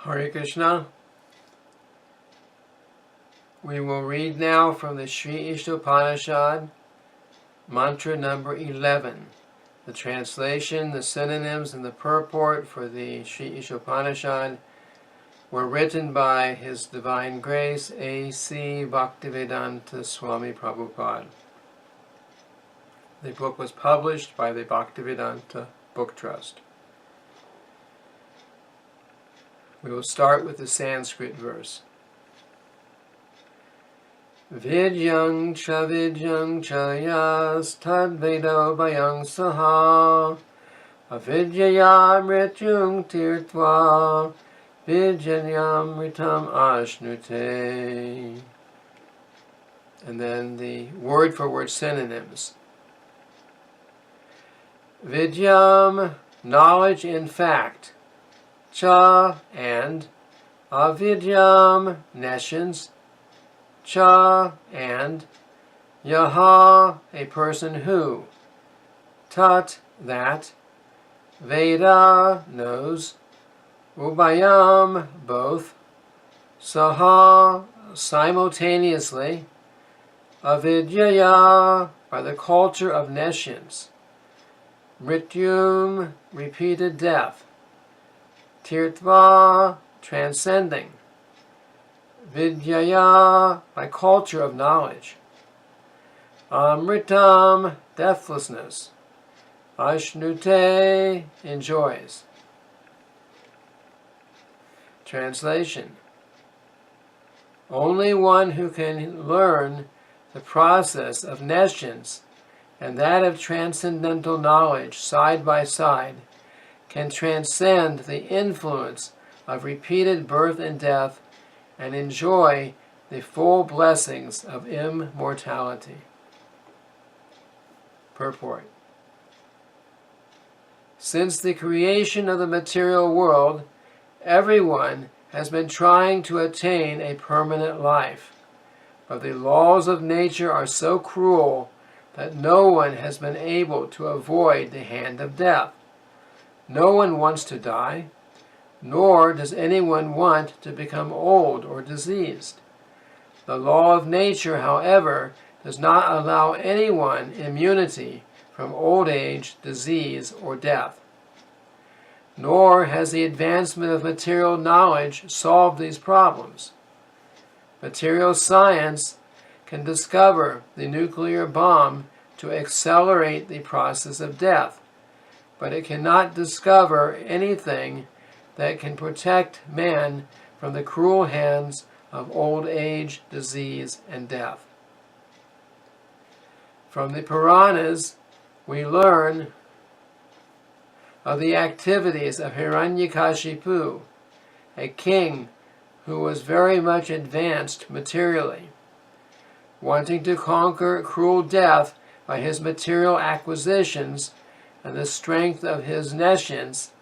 Hare Krishna. We will read now from the Sri Ishtopanishad, mantra number 11. The translation, the synonyms, and the purport for the Sri Ishtopanishad were written by His Divine Grace A.C. Bhaktivedanta Swami Prabhupada. The book was published by the Bhaktivedanta Book Trust. We will start with the Sanskrit verse. Vidyang cha yas tadvedo bhayang saha avidyaya mrityung tirtva vidyanyam mritam ashnute. And then the word for word synonyms. Vidyam, knowledge in fact. Cha, and. Avidyam, nescience. Cha, and. Yaha, a person who. Tat, that. Veda, knows. Ubhayam, both. Saha, simultaneously. Avidyaya, by the culture of nescience. Mrityum, repeated death. Tirtva, transcending. Vidyaya, by culture of knowledge. Amritam, deathlessness. Ashnute, enjoys. Translation. Only one who can learn the process of nescience and that of transcendental knowledge side by side can transcend the influence of repeated birth and death and enjoy the full blessings of immortality. Purport. Since the creation of the material world, everyone has been trying to attain a permanent life, but the laws of nature are so cruel that no one has been able to avoid the hand of death. No one wants to die, nor does anyone want to become old or diseased. The law of nature, however, does not allow anyone immunity from old age, disease, or death. Nor has the advancement of material knowledge solved these problems. Material science can discover the nuclear bomb to accelerate the process of death, but it cannot discover anything that can protect man from the cruel hands of old age, disease, and death. From the Puranas, we learn of the activities of Hiranyakashipu, a king who was very much advanced materially. Wanting to conquer cruel death by his material acquisitions and the strength of his nescience,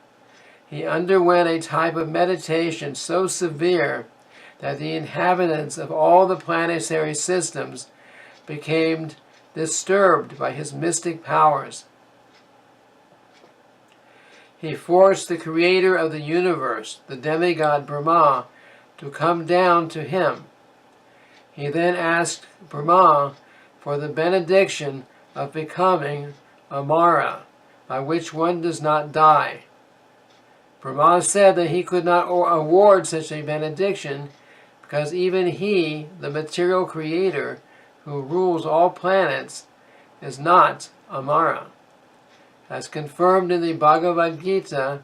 he underwent a type of meditation so severe that the inhabitants of all the planetary systems became disturbed by his mystic powers. He forced the creator of the universe, the demigod Brahma, to come down to him. He then asked Brahma for the benediction of becoming Amara, by which one does not die. Brahma said that he could not award such a benediction because even he, the material creator who rules all planets, is not Amara. As confirmed in the Bhagavad Gita,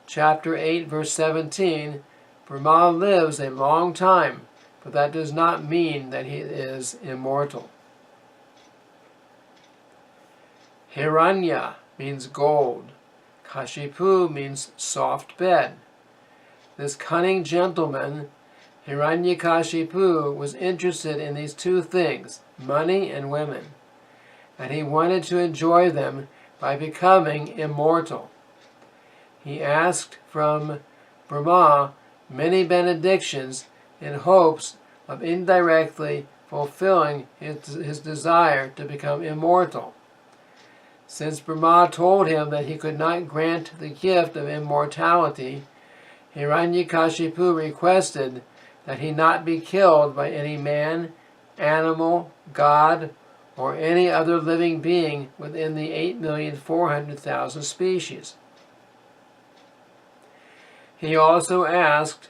chapter 8, verse 17, Brahma lives a long time, but that does not mean that he is immortal. Hiranya means gold. Kashipu means soft bed. This cunning gentleman, Hiranyakashipu, was interested in these two things, money and women, and he wanted to enjoy them by becoming immortal. He asked from Brahma many benedictions in hopes of indirectly fulfilling his desire to become immortal. Since Brahma told him that he could not grant the gift of immortality, Hiranyakashipu requested that he not be killed by any man, animal, god, or any other living being within the 8,400,000 species. He also asked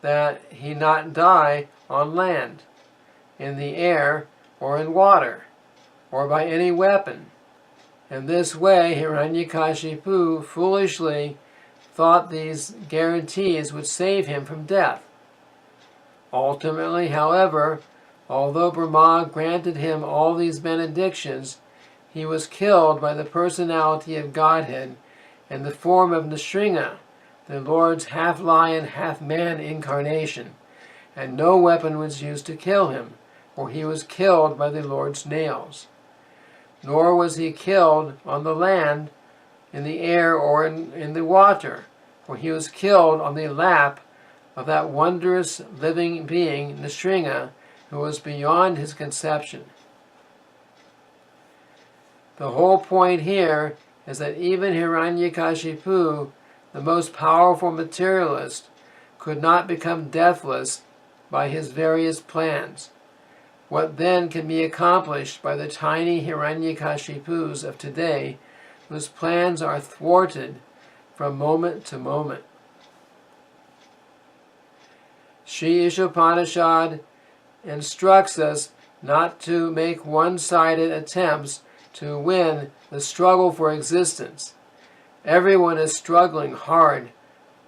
that he not die on land, in the air, or in water, or by any weapon. In this way, Hiranyakashipu foolishly thought these guarantees would save him from death. Ultimately, however, although Brahma granted him all these benedictions, he was killed by the personality of Godhead in the form of Nrsinga, the Lord's half-lion, half-man incarnation, and no weapon was used to kill him, for he was killed by the Lord's nails. Nor was he killed on the land, in the air, or in the water, for he was killed on the lap of that wondrous living being, Nrsinga, who was beyond his conception. The whole point here is that even Hiranyakashipu, the most powerful materialist, could not become deathless by his various plans. What then can be accomplished by the tiny Hiranyakashipus of today, whose plans are thwarted from moment to moment? Sri Ishopanishad instructs us not to make one-sided attempts to win the struggle for existence. Everyone is struggling hard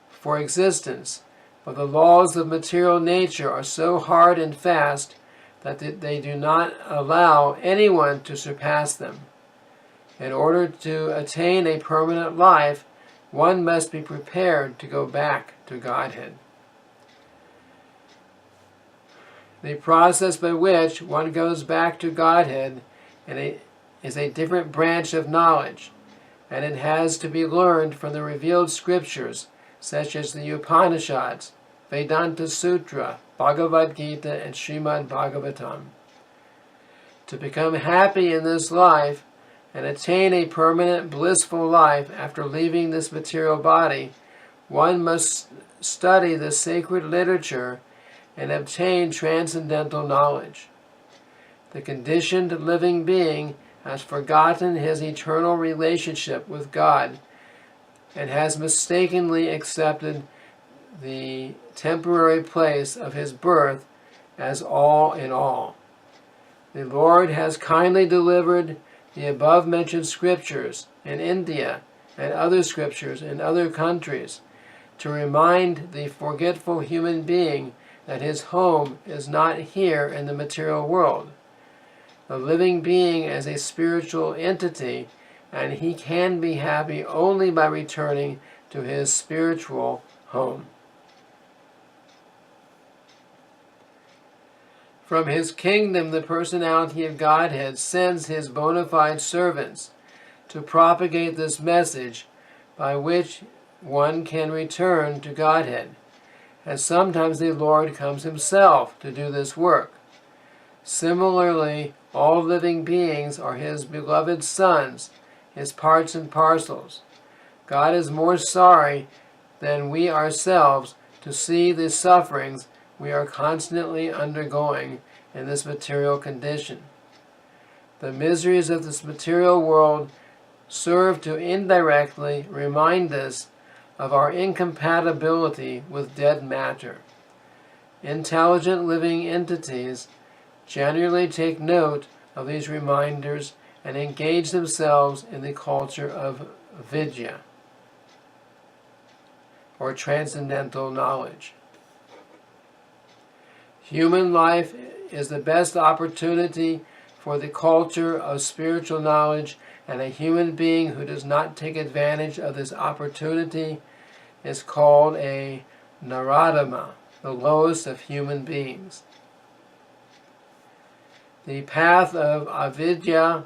for existence, but the laws of material nature are so hard and fast that they do not allow anyone to surpass them. In order to attain a permanent life, one must be prepared to go back to Godhead. The process by which one goes back to Godhead is a different branch of knowledge, and it has to be learned from the revealed scriptures, such as the Upanishads, Vedanta Sutra, Bhagavad Gita, and Srimad Bhagavatam. To become happy in this life and attain a permanent blissful life after leaving this material body, one must study the sacred literature and obtain transcendental knowledge. The conditioned living being has forgotten his eternal relationship with God and has mistakenly accepted the temporary place of his birth as all in all. The Lord has kindly delivered the above-mentioned scriptures in India and other scriptures in other countries to remind the forgetful human being that his home is not here in the material world. The living being is a spiritual entity, and he can be happy only by returning to his spiritual home. From his kingdom, the personality of Godhead sends his bona fide servants to propagate this message by which one can return to Godhead. And sometimes the Lord comes himself to do this work. Similarly, all living beings are his beloved sons, his parts and parcels. God is more sorry than we ourselves to see the sufferings we are constantly undergoing in this material condition. The miseries of this material world serve to indirectly remind us of our incompatibility with dead matter. Intelligent living entities generally take note of these reminders and engage themselves in the culture of vidya, or transcendental knowledge. Human life is the best opportunity for the culture of spiritual knowledge, and a human being who does not take advantage of this opportunity is called a Naradama, the lowest of human beings. The path of avidya,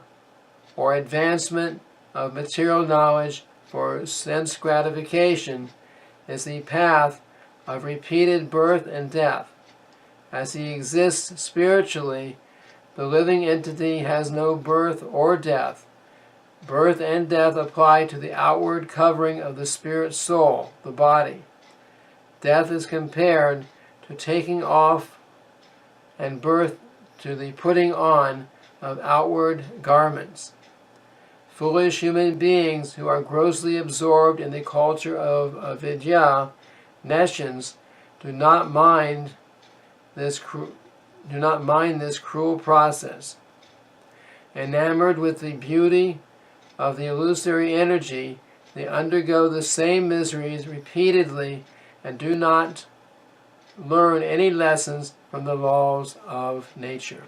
or advancement of material knowledge for sense gratification, is the path of repeated birth and death. As he exists spiritually, the living entity has no birth or death. Birth and death apply to the outward covering of the spirit soul, the body. Death is compared to taking off, and birth to the putting on of outward garments. Foolish human beings who are grossly absorbed in the culture of avidya, nescience, do not mind this cruel process. Enamored with the beauty of the illusory energy, they undergo the same miseries repeatedly and do not learn any lessons from the laws of nature.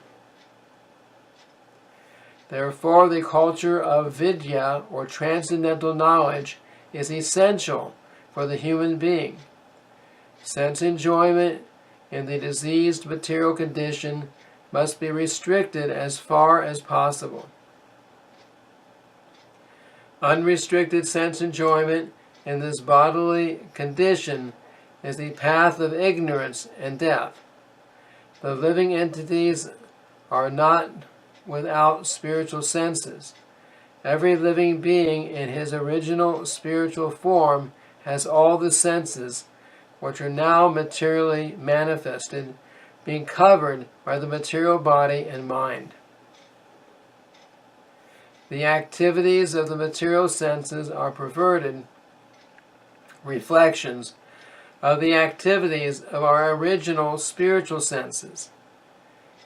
Therefore, the culture of vidya, or transcendental knowledge, is essential for the human being. Sense enjoyment in the diseased material condition must be restricted as far as possible. Unrestricted sense enjoyment in this bodily condition is the path of ignorance and death. The living entities are not without spiritual senses. Every living being in his original spiritual form has all the senses, which are now materially manifested, being covered by the material body and mind. The activities of the material senses are perverted reflections of the activities of our original spiritual senses.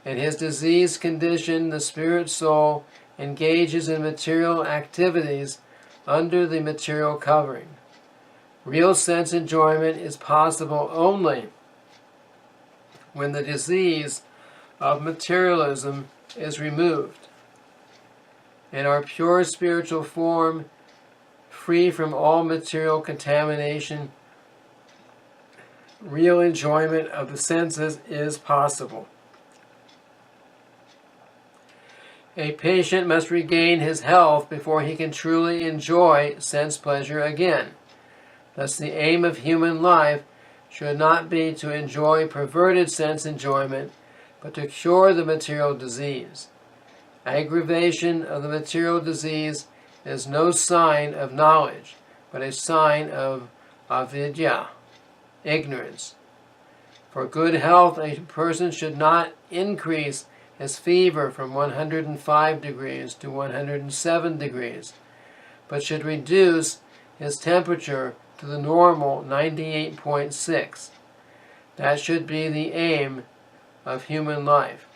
In his diseased condition, the spirit soul engages in material activities under the material covering. Real sense enjoyment is possible only when the disease of materialism is removed. In our pure spiritual form, free from all material contamination, real enjoyment of the senses is possible. A patient must regain his health before he can truly enjoy sense pleasure again. Thus, the aim of human life should not be to enjoy perverted sense enjoyment, but to cure the material disease. Aggravation of the material disease is no sign of knowledge, but a sign of avidya, ignorance. For good health, a person should not increase his fever from 105 degrees to 107 degrees, but should reduce his temperature to the normal 98.6. That should be the aim of human life.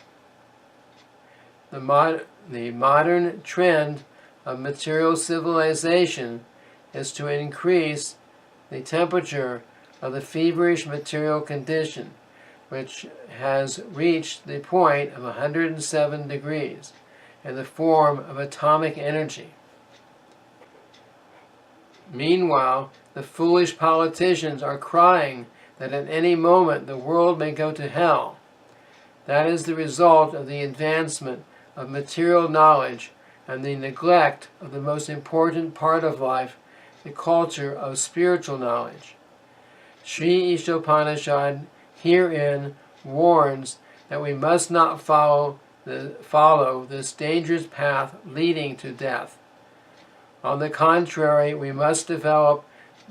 The modern trend of material civilization is to increase the temperature of the feverish material condition, which has reached the point of 107 degrees in the form of atomic energy. Meanwhile, the foolish politicians are crying that at any moment the world may go to hell. That is the result of the advancement of material knowledge and the neglect of the most important part of life, the culture of spiritual knowledge. Sri Ishopanishad herein warns that we must not follow this dangerous path leading to death. On the contrary, we must develop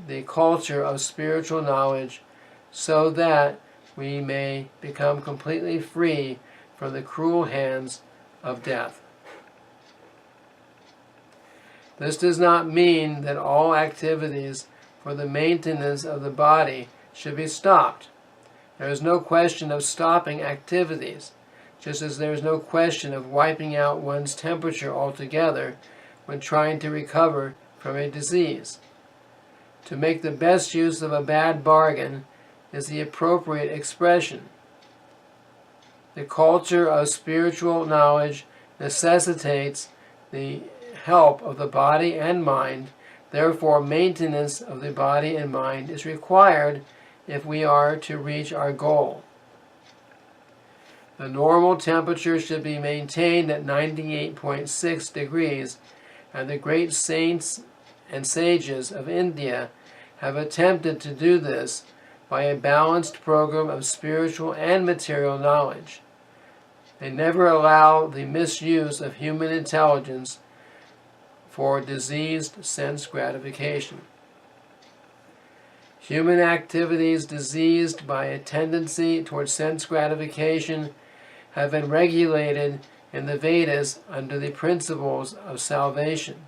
the culture of spiritual knowledge so that we may become completely free from the cruel hands of death. This does not mean that all activities for the maintenance of the body should be stopped. There is no question of stopping activities, just as there is no question of wiping out one's temperature altogether when trying to recover from a disease. To make the best use of a bad bargain is the appropriate expression. The culture of spiritual knowledge necessitates the help of the body and mind. Therefore, maintenance of the body and mind is required if we are to reach our goal. The normal temperature should be maintained at 98.6 degrees, and the great saints and sages of India have attempted to do this by a balanced program of spiritual and material knowledge. They never allow the misuse of human intelligence for diseased sense gratification. Human activities diseased by a tendency towards sense gratification have been regulated in the Vedas under the principles of salvation.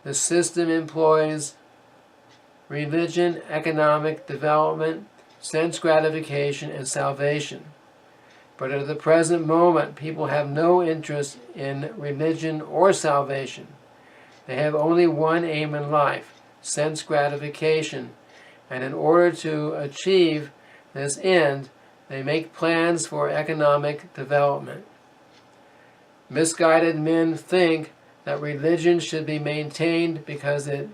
The system employs religion, economic development, sense gratification, and salvation. But at the present moment, people have no interest in religion or salvation. They have only one aim in life, sense gratification, and in order to achieve this end, they make plans for economic development. Misguided men think that religion should be maintained because it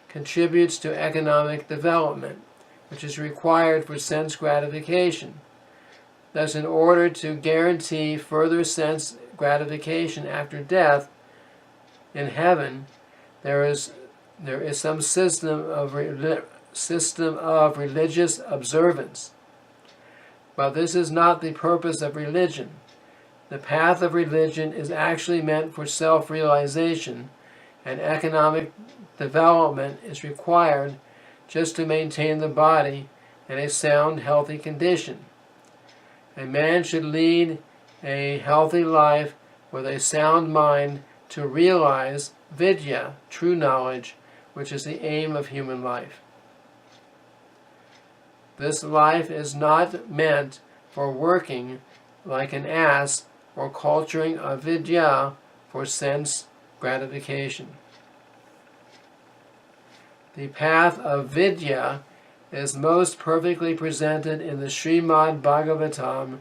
contributes to economic development, which is required for sense gratification. Thus, in order to guarantee further sense gratification after death in heaven, there is some system of religious observance. But this is not the purpose of religion. The path of religion is actually meant for self-realization, and economic development is required just to maintain the body in a sound, healthy condition. A man should lead a healthy life with a sound mind to realize vidya, true knowledge, which is the aim of human life. This life is not meant for working like an ass or culturing avidya for sense gratification. The path of vidya is most perfectly presented in the Srimad Bhagavatam,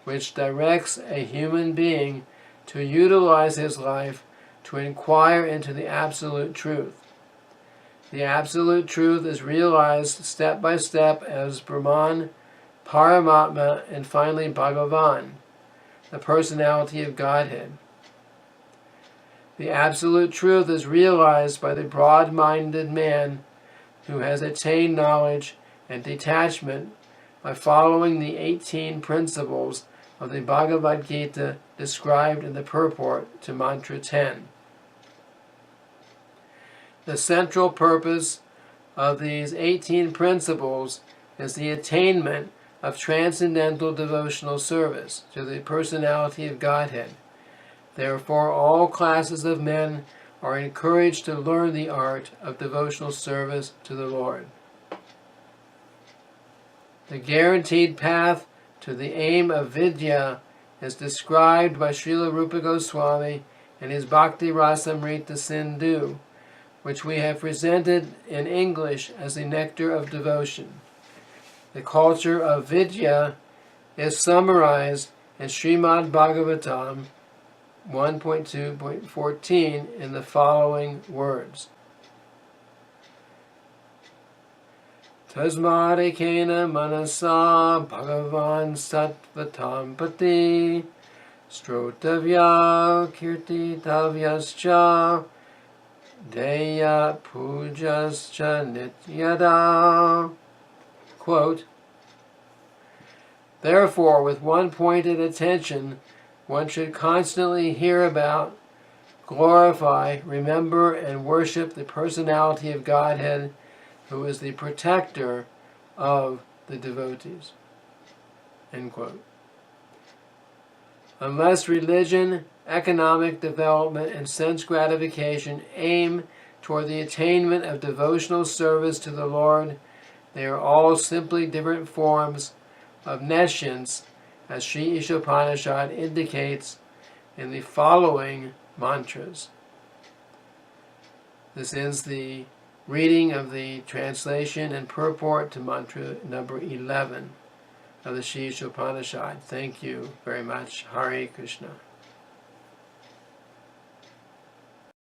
which directs a human being to utilize his life to inquire into the absolute truth. The absolute truth is realized step by step as Brahman, Paramatma, and finally Bhagavan, the personality of Godhead. The absolute truth is realized by the broad-minded man who has attained knowledge and detachment by following the 18 principles of the Bhagavad Gita described in the purport to Mantra 10. The central purpose of these 18 principles is the attainment of transcendental devotional service to the personality of Godhead. Therefore, all classes of men are encouraged to learn the art of devotional service to the Lord. The guaranteed path to the aim of vidya is described by Srila Rupa Goswami in his Bhakti Rasamrita Sindhu, which we have presented in English as the Nectar of Devotion. The culture of vidya is summarized in Srimad Bhagavatam 1.2.14 in the following words. Tasmad ekena manasa bhagavan sattvatam pati strotavya kirtitavyascha deya pujascha nityada. Quote, therefore, with one pointed attention, one should constantly hear about, glorify, remember, and worship the personality of Godhead, who is the protector of the devotees. End quote. Unless religion, economic development, and sense gratification aim toward the attainment of devotional service to the Lord, they are all simply different forms of nescience, as Sri Ishopanishad indicates in the following mantras. This is the reading of the translation and purport to mantra number 11 of the Sri Ishopanishad. Thank you very much. Hare Krishna.